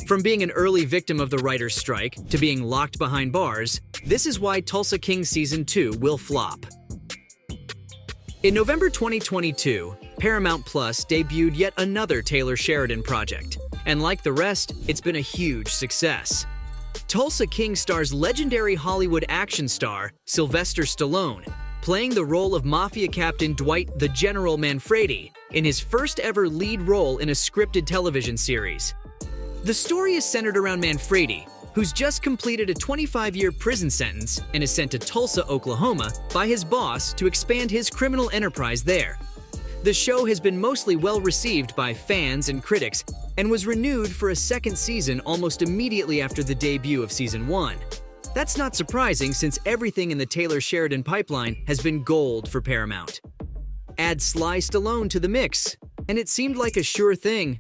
From being an early victim of the writer's strike to being locked behind bars, this is why Tulsa King Season 2 will flop. In November 2022, Paramount Plus debuted yet another Taylor Sheridan project, and like the rest, it's been a huge success. Tulsa King stars legendary Hollywood action star Sylvester Stallone, playing the role of Mafia Captain Dwight the General Manfredi in his first ever lead role in a scripted television series. The story is centered around Manfredi, who's just completed a 25-year prison sentence and is sent to Tulsa, Oklahoma by his boss to expand his criminal enterprise there. The show has been mostly well received by fans and critics and was renewed for a second season almost immediately after the debut of Season 1. That's not surprising since everything in the Taylor Sheridan pipeline has been gold for Paramount. Add Sly Stallone to the mix, and it seemed like a sure thing.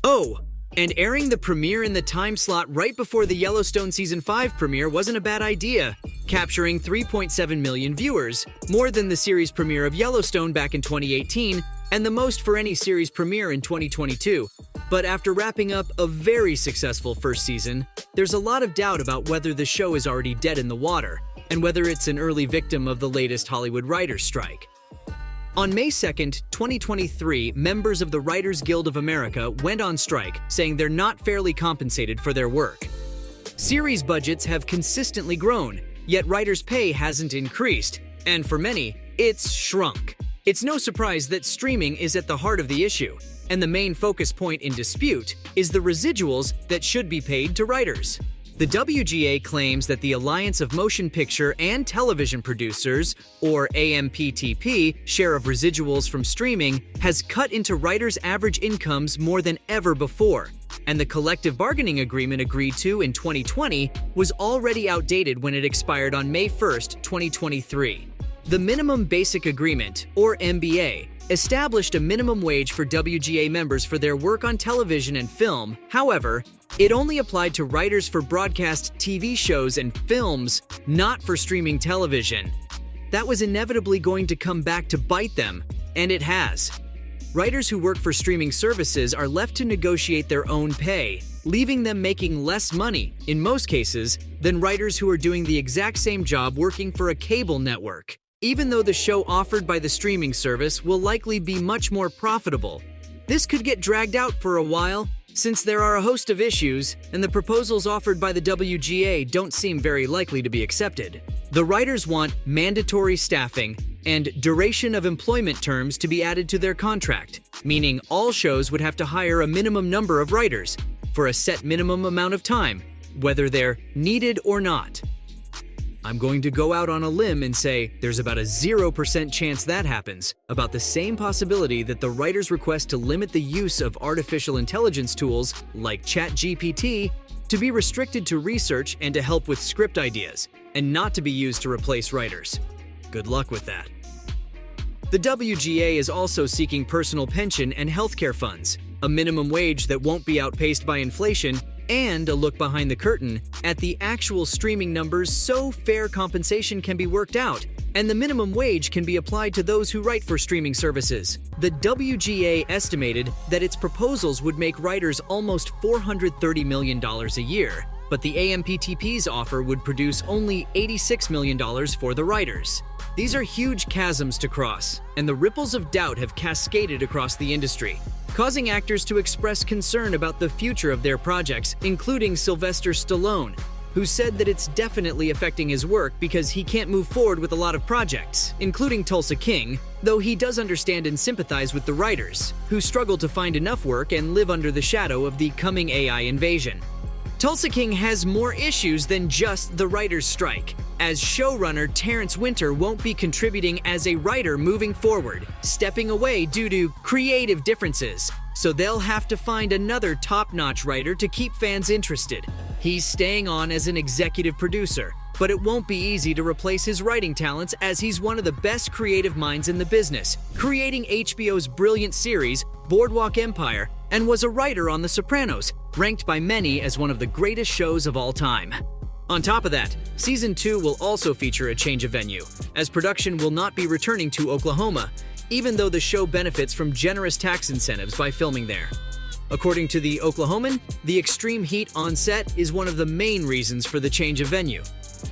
Oh, and airing the premiere in the time slot right before the Yellowstone Season 5 premiere wasn't a bad idea, capturing 3.7 million viewers, more than the series premiere of Yellowstone back in 2018, and the most for any series premiere in 2022. But after wrapping up a very successful first season, there's a lot of doubt about whether the show is already dead in the water, and whether it's an early victim of the latest Hollywood writers' strike. On May 2nd, 2023, members of the Writers Guild of America went on strike, saying they're not fairly compensated for their work. Series budgets have consistently grown, yet writers' pay hasn't increased, and for many, it's shrunk. It's no surprise that streaming is at the heart of the issue, and the main focus point in dispute is the residuals that should be paid to writers. The WGA claims that the Alliance of Motion Picture and Television Producers, or AMPTP, share of residuals from streaming has cut into writers' average incomes more than ever before, and the collective bargaining agreement agreed to in 2020 was already outdated when it expired on May 1st, 2023. The Minimum Basic Agreement, or MBA, established a minimum wage for WGA members for their work on television and film. However, it only applied to writers for broadcast TV shows and films, not for streaming television. That was inevitably going to come back to bite them, and it has. Writers who work for streaming services are left to negotiate their own pay, leaving them making less money, in most cases, than writers who are doing the exact same job working for a cable network. Even though the show offered by the streaming service will likely be much more profitable, this could get dragged out for a while, since there are a host of issues and the proposals offered by the WGA don't seem very likely to be accepted. The writers want mandatory staffing and duration of employment terms to be added to their contract, meaning all shows would have to hire a minimum number of writers for a set minimum amount of time, whether they're needed or not. I'm going to go out on a limb and say there's about a 0% chance that happens, about the same possibility that the writers request to limit the use of artificial intelligence tools like ChatGPT to be restricted to research and to help with script ideas, and not to be used to replace writers. Good luck with that. The WGA is also seeking personal pension and healthcare funds, a minimum wage that won't be outpaced by inflation, and a look behind the curtain at the actual streaming numbers so fair compensation can be worked out, and the minimum wage can be applied to those who write for streaming services. The WGA estimated that its proposals would make writers almost $430 million a year, but the AMPTP's offer would produce only $86 million for the writers. These are huge chasms to cross, and the ripples of doubt have cascaded across the industry, causing actors to express concern about the future of their projects, including Sylvester Stallone, who said that it's definitely affecting his work because he can't move forward with a lot of projects, including Tulsa King, though he does understand and sympathize with the writers, who struggle to find enough work and live under the shadow of the coming AI invasion. Tulsa King has more issues than just the writer's strike, as showrunner Terrence Winter won't be contributing as a writer moving forward, stepping away due to creative differences, so they'll have to find another top-notch writer to keep fans interested. He's staying on as an executive producer, but it won't be easy to replace his writing talents as he's one of the best creative minds in the business, creating HBO's brilliant series, Boardwalk Empire, and was a writer on The Sopranos, ranked by many as one of the greatest shows of all time. On top of that, Season 2 will also feature a change of venue, as production will not be returning to Oklahoma, even though the show benefits from generous tax incentives by filming there. According to the Oklahoman, the extreme heat on set is one of the main reasons for the change of venue.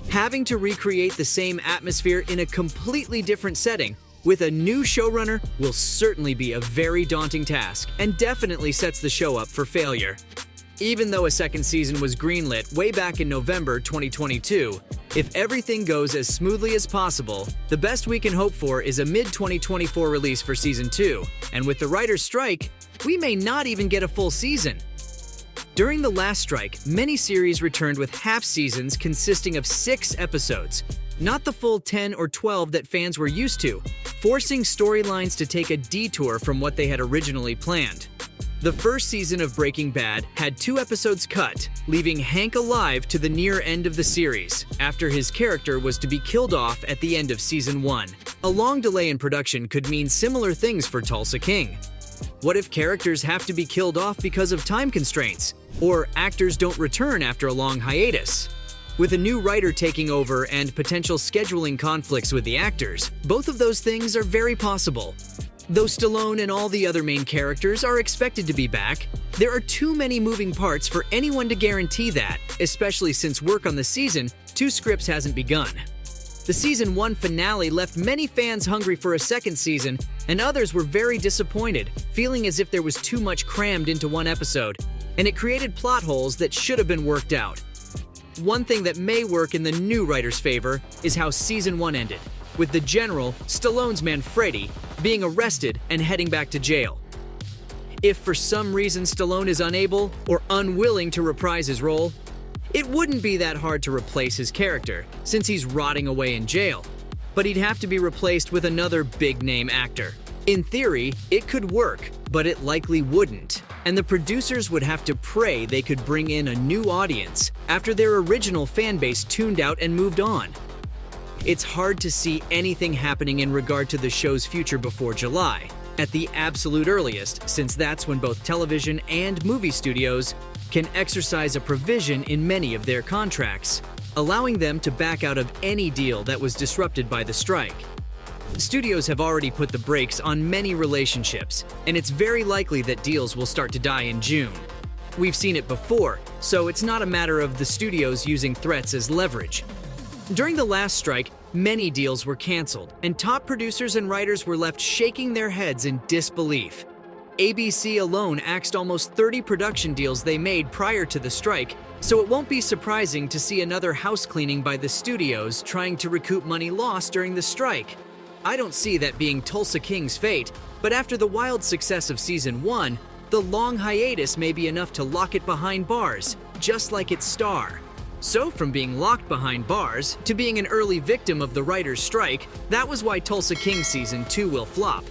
Having to recreate the same atmosphere in a completely different setting with a new showrunner will certainly be a very daunting task and definitely sets the show up for failure. Even though a second season was greenlit way back in November 2022, if everything goes as smoothly as possible, the best we can hope for is a mid-2024 release for Season 2, and with the writer's strike, we may not even get a full season. During the last strike, many series returned with half seasons consisting of 6 episodes, not the full 10 or 12 that fans were used to, forcing storylines to take a detour from what they had originally planned. The first season of Breaking Bad had 2 episodes cut, leaving Hank alive to the near end of the series, after his character was to be killed off at the end of Season 1. A long delay in production could mean similar things for Tulsa King. What if characters have to be killed off because of time constraints, or actors don't return after a long hiatus? With a new writer taking over and potential scheduling conflicts with the actors, both of those things are very possible. Though Stallone and all the other main characters are expected to be back, there are too many moving parts for anyone to guarantee that, especially since work on the season 2 scripts hasn't begun. The Season 1 finale left many fans hungry for a second season, and others were very disappointed, feeling as if there was too much crammed into one episode, and it created plot holes that should have been worked out. One thing that may work in the new writer's favor is how Season 1 ended, with the General, Stallone's man Freddy, being arrested and heading back to jail. If for some reason Stallone is unable or unwilling to reprise his role, it wouldn't be that hard to replace his character, since he's rotting away in jail. But he'd have to be replaced with another big-name actor. In theory, it could work, but it likely wouldn't, and the producers would have to pray they could bring in a new audience after their original fanbase tuned out and moved on. It's hard to see anything happening in regard to the show's future before July, at the absolute earliest, since that's when both television and movie studios can exercise a provision in many of their contracts, allowing them to back out of any deal that was disrupted by the strike. Studios have already put the brakes on many relationships, and it's very likely that deals will start to die in June. We've seen it before, so it's not a matter of the studios using threats as leverage. During the last strike, many deals were canceled, and top producers and writers were left shaking their heads in disbelief. ABC alone axed almost 30 production deals they made prior to the strike, so it won't be surprising to see another house cleaning by the studios trying to recoup money lost during the strike. I don't see that being Tulsa King's fate, but after the wild success of Season 1, the long hiatus may be enough to lock it behind bars, just like its star. So from being locked behind bars to being an early victim of the writer's strike, that was why Tulsa King Season 2 will flop.